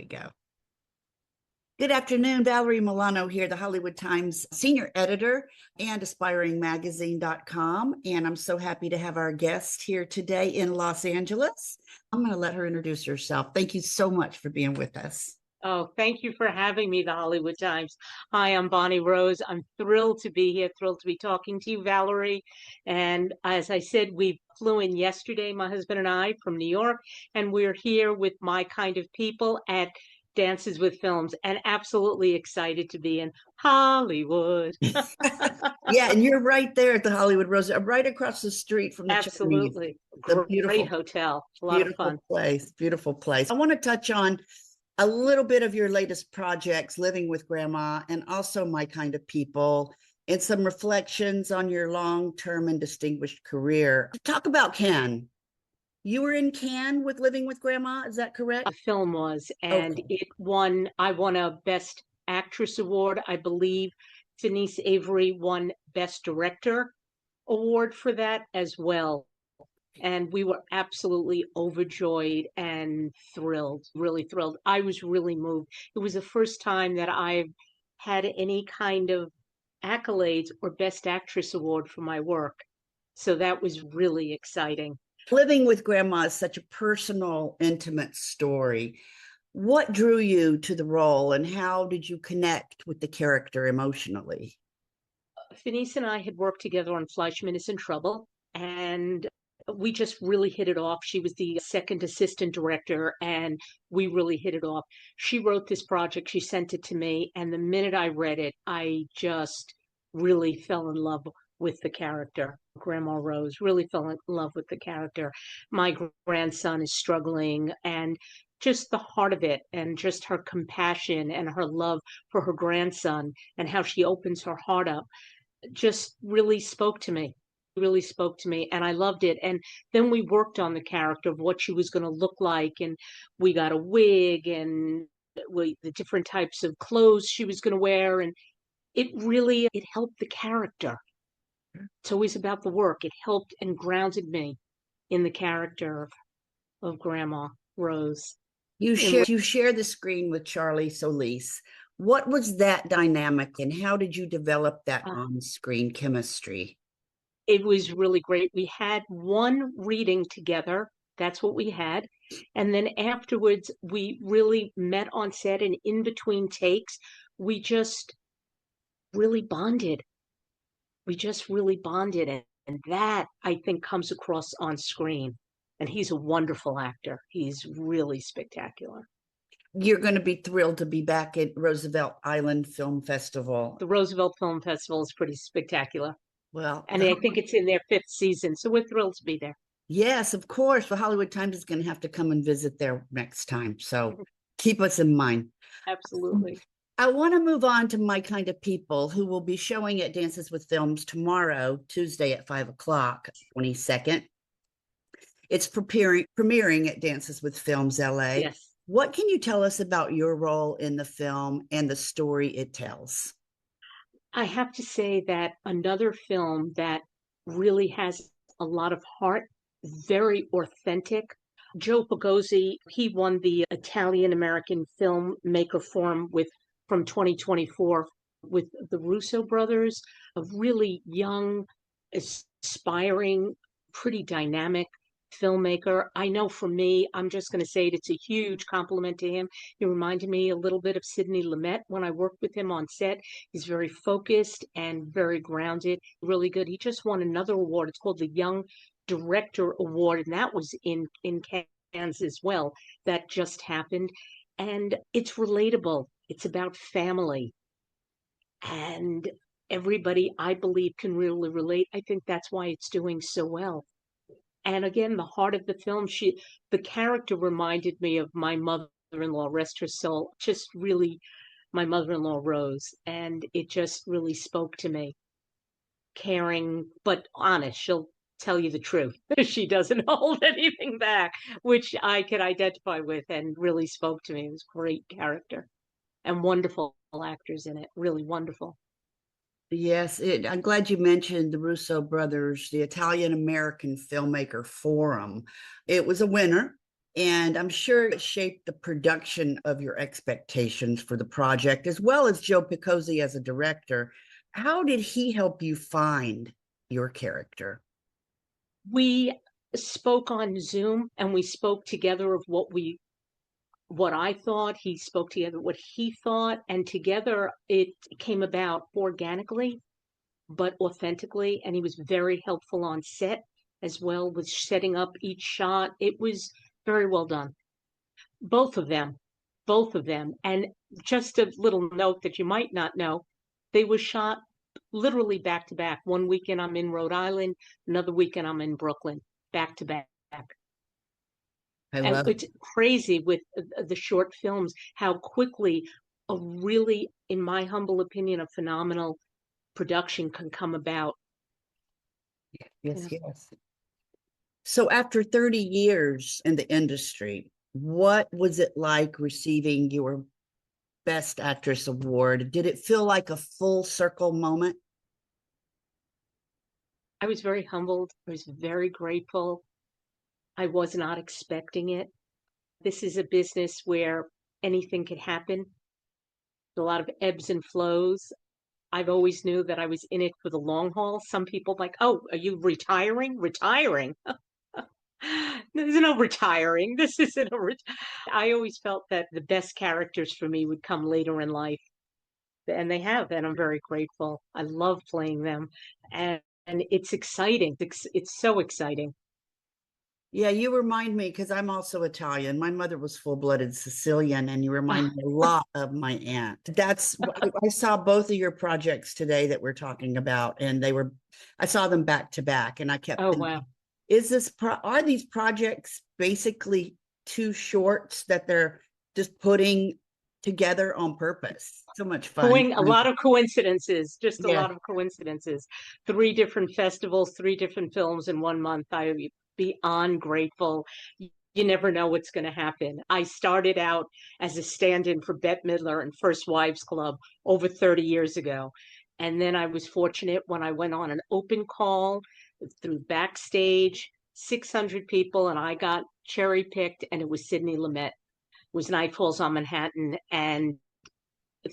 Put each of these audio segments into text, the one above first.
go. Good afternoon, Valerie Milano here, the Hollywood Times senior editor and aspiringmagazine.com. And I'm so happy to have our guest here today in Los Angeles. I'm going to let her introduce herself. Thank you so much for being with us. Oh, thank you for having me, the Hollywood Times. Hi, I'm Bonnie Rose. I'm thrilled to be here, thrilled to be talking to you, Valerie. And as I said, we flew in yesterday, my husband and I, from New York, and we're here with my kind of people at Dances with Films, and absolutely excited to be in Hollywood. Yeah, and you're right there at the Hollywood Rose, right across the street from the Chinese. Absolutely. The beautiful Great hotel. A lot of fun. Beautiful place. I want to touch on a little bit of your latest projects, Living with Grandma, and also My Kind of People, and some reflections on your long-term and distinguished career. Talk about Cannes. You were in Cannes with Living with Grandma, is that correct? A film was, and I won a Best Actress award. I believe Finise Avery won Best Director award for that as well. And we were absolutely overjoyed and thrilled, really thrilled. I was really moved. It was the first time that I've had any kind of accolades or Best Actress award for my work. So that was really exciting. Living with Grandma is such a personal, intimate story. What drew you to the role, and how did you connect with the character emotionally? Finise and I had worked together on Fleischman is in Trouble, and we just really hit it off. She was the second assistant director, and we really hit it off. She wrote this project, she sent it to me, and the minute I read it, I just really fell in love with the character. Grandma Rose really fell in love with the character. My grandson is struggling, and just the heart of it, and just her compassion and her love for her grandson, and how she opens her heart up, just really spoke to me. Really spoke to me, and I loved it. And then we worked on the character of what she was going to look like, and we got a wig and the different types of clothes she was going to wear, and it helped the character. It's always about the work. It helped and grounded me in the character of Grandma Rose. You share the screen with Charlie Solis. What was that dynamic, and how did you develop that on-screen chemistry? It was really great. We had one reading together. That's what we had. And then afterwards, we really met on set, and in between takes, we just really bonded. We just really bonded. And that, I think, comes across on screen. And he's a wonderful actor. He's really spectacular. You're going to be thrilled to be back at Roosevelt Island Film Festival. The Roosevelt Film Festival is pretty spectacular. Well, and I think it's in their 5th season, so we're thrilled to be there. Yes, of course. The Hollywood Times is going to have to come and visit there next time, so keep us in mind. Absolutely. I want to move on to My Kind of People, who will be showing at Dances with Films tomorrow, Tuesday at 5 o'clock, 22nd. It's premiering at Dances with Films LA. Yes. What can you tell us about your role in the film and the story it tells? I have to say that another film that really has a lot of heart, very authentic. Joe Picozzi, he won the Italian American Filmmaker Forum from 2024 with the Russo brothers, a really young, aspiring, pretty dynamic filmmaker. I know for me, I'm just going to say it's a huge compliment to him. He reminded me a little bit of Sidney Lumet when I worked with him on set. He's very focused and very grounded, really good. He just won another award. It's called the Young Director Award, and that was in Cannes as well. That just happened. And it's relatable. It's about family. And everybody, I believe, can really relate. I think that's why it's doing so well. And again, the heart of the film, the character reminded me of my mother-in-law, rest her soul, just really my mother-in-law, Rose. And it just really spoke to me. Caring, but honest. She'll tell you the truth. She doesn't hold anything back, which I could identify with and really spoke to me. It was a great character and wonderful actors in it. Really wonderful. Yes, I'm glad you mentioned the Russo brothers, the Italian American Filmmaker Forum. It was a winner, And I'm sure it shaped the production of your expectations for the project, as well as Joe Picozzi as a director. How did he help you find your character? We spoke on Zoom and we spoke together of what I thought. He spoke together what he thought, and together it came about organically but authentically. And he was very helpful on set as well with setting up each shot. It was very well done. Both of them, both of them. And just a little note that you might not know, they were shot literally back to back. One weekend I'm in Rhode Island, another weekend I'm in Brooklyn, back to back. I And love it. it's crazy with the short films, how quickly a really, in my humble opinion, a phenomenal production can come about. Yes, yes. So after 30 years in the industry, what was it like receiving your Best Actress award? Did it feel like a full circle moment? I was very humbled. I was very grateful. I was not expecting it. This is a business where anything could happen. A lot of ebbs and flows. I've always knew that I was in it for the long haul. Some people like, oh, are you retiring? Retiring? There's no retiring. This isn't a I always felt that the best characters for me would come later in life, and they have, and I'm very grateful. I love playing them, and it's exciting. It's so exciting. Yeah, you remind me because I'm also Italian. My mother was full-blooded Sicilian, and you remind me a lot of my aunt. I saw both of your projects today that we're talking about, and I saw them back to back, and I kept Oh, thinking, wow. are these projects basically two shorts that they're just putting together on purpose? So much fun. A lot of coincidences, just a Yeah. lot of coincidences. 3 different festivals, 3 different films in one month. I would be beyond grateful. You never know what's going to happen. I started out as a stand-in for Bette Midler in First Wives Club over 30 years ago. And then I was fortunate when I went on an open call through Backstage, 600 people, and I got cherry picked, and it was Sidney Lumet. It was Night Falls on Manhattan, and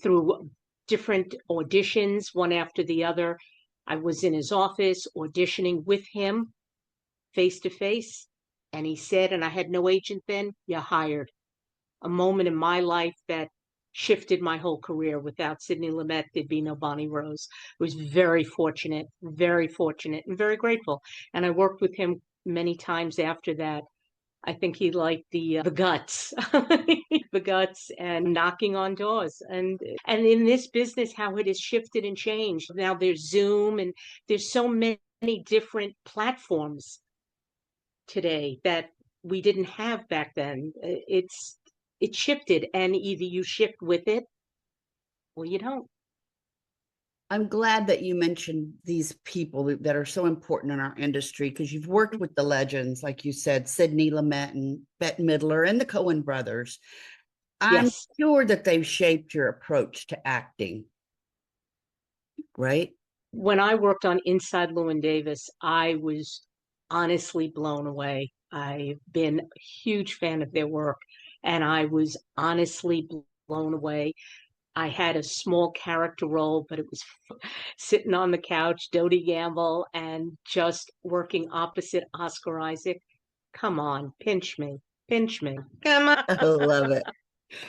through different auditions, one after the other. I was in his office auditioning with him face to face. And he said, and I had no agent then, you're hired. A moment in my life that shifted my whole career. Without Sidney Lumet, there'd be no Bonnie Rose. I was very fortunate, and very grateful. And I worked with him many times after that. I think he liked the guts, the guts, and knocking on doors. And in this business, how it has shifted and changed. Now there's Zoom, and there's so many different platforms today that we didn't have back then. It shifted, and either you shift with it or you don't. I'm glad that you mentioned these people that are so important in our industry because you've worked with the legends, like you said, Sidney Lumet and Bette Midler and the Coen brothers. I'm Yes. sure that they've shaped your approach to acting, right? When I worked on Inside Llewyn Davis, I was honestly blown away. I've been a huge fan of their work, and I was honestly blown away. I had a small character role, but it was sitting on the couch, Dodie Gamble, and just working opposite Oscar Isaac. Come on, pinch me, pinch me. Come I love it.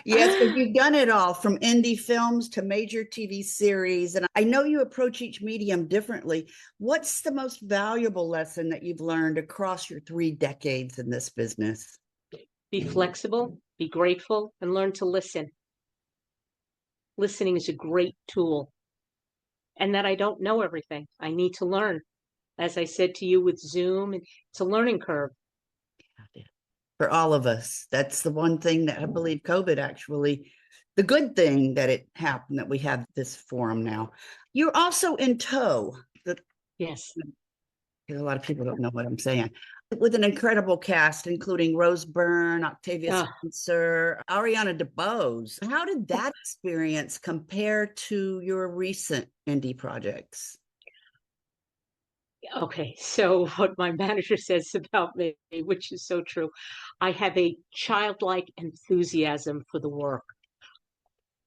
Yes, because you've done it all from indie films to major TV series. And I know you approach each medium differently. What's the most valuable lesson that you've learned across your 3 decades in this business? Be flexible, be grateful, and learn to listen. Listening is a great tool. And that I don't know everything. I need to learn. As I said to you with Zoom, it's a learning curve. For all of us, that's the one thing that I believe COVID actually, the good thing that it happened that we have this forum now. You're also in tow. Yes. A lot of people don't know what I'm saying. With an incredible cast, including Rose Byrne, Octavia Uh, Spencer, Ariana DeBose. How did that experience compare to your recent indie projects? Okay, so what my manager says about me, which is so true, I have a childlike enthusiasm for the work.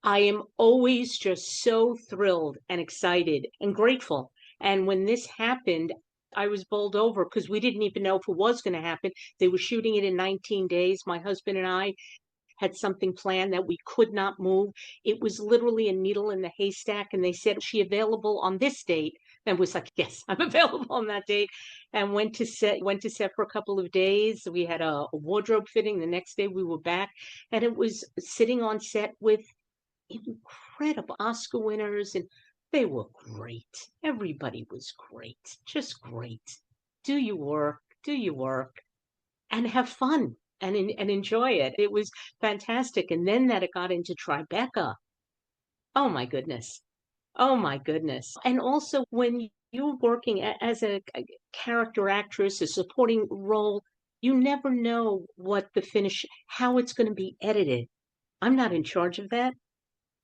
I am always just so thrilled and excited and grateful. And when this happened, I was bowled over because we didn't even know if it was going to happen. They were shooting it in 19 days. My husband and I had something planned that we could not move. It was literally a needle in the haystack. And they said, "Is she available on this date?" And was like, "Yes, I'm available on that date." And went to set for a couple of days. We had a wardrobe fitting. The next day we were back. And it was sitting on set with incredible Oscar winners, and they were great. Everybody was great, just great. Do your work, and have fun and enjoy it. It was fantastic. And then that it got into Tribeca. Oh my goodness. Oh my goodness. And also when you're working as a character actress, a supporting role, you never know what the finish, how it's going to be edited. I'm not in charge of that.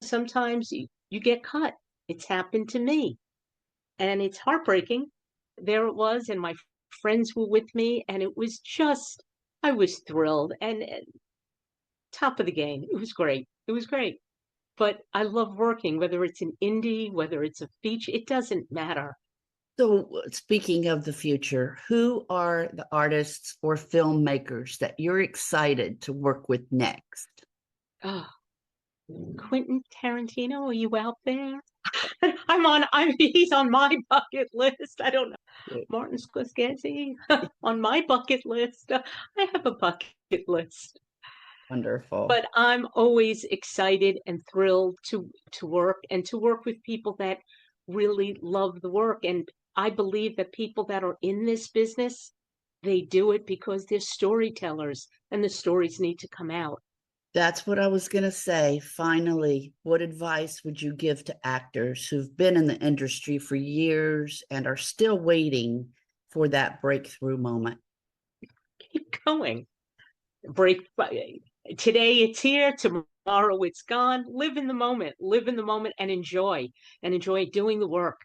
Sometimes you get cut. It's happened to me, and it's heartbreaking. There it was, and my friends were with me, and it was just, I was thrilled and top of the game. It was great. It was great. But I love working, whether it's an indie, whether it's a feature, it doesn't matter. So, speaking of the future, who are the artists or filmmakers that you're excited to work with next? Oh, Quentin Tarantino, are you out there? He's on my bucket list. I don't know. Martin Scorsese on my bucket list. I have a bucket list. Wonderful. But I'm always excited and thrilled to work and to work with people that really love the work. And I believe that people that are in this business, they do it because they're storytellers and the stories need to come out. That's what I was going to say. Finally, what advice would you give to actors who've been in the industry for years and are still waiting for that breakthrough moment? Keep going. Break today it's here, tomorrow it's gone. Live in the moment and enjoy doing the work,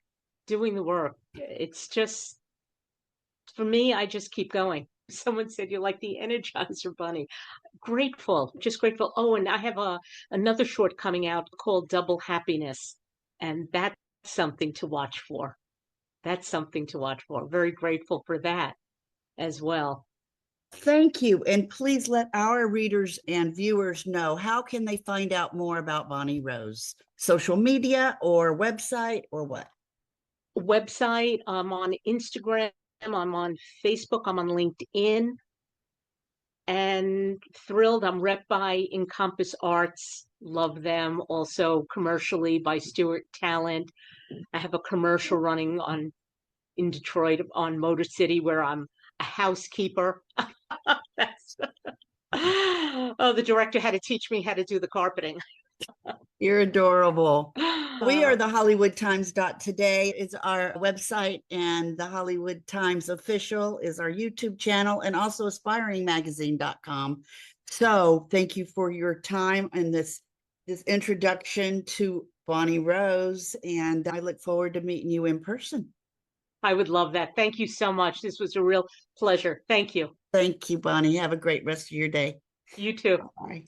doing the work. It's just, for me, I just keep going. Someone said you're like the Energizer Bunny. Grateful, just grateful. Oh, and I have another short coming out called Double Happiness, and that's something to watch for. That's something to watch for. Very grateful for that as well. Thank you. And please let our readers and viewers know, how can they find out more about Bonnie Rose? Social media or website or what? Website, I'm on Instagram, I'm on Facebook, I'm on LinkedIn, and thrilled. I'm rep by Encompass Arts. Love them. Also commercially by Stewart Talent. I have a commercial running on in Detroit on Motor City where I'm a housekeeper. That's oh, the director had to teach me how to do the carpeting. You're adorable. We are the HollywoodTimes.today is our website, and the Hollywood Times official is our YouTube channel, and also aspiringmagazine.com. So thank you for your time and this introduction to Bonnie Rose, and I look forward to meeting you in person. I would love that. Thank you so much. This was a real pleasure. Thank you. Thank you, Bonnie. Have a great rest of your day. You too. Bye.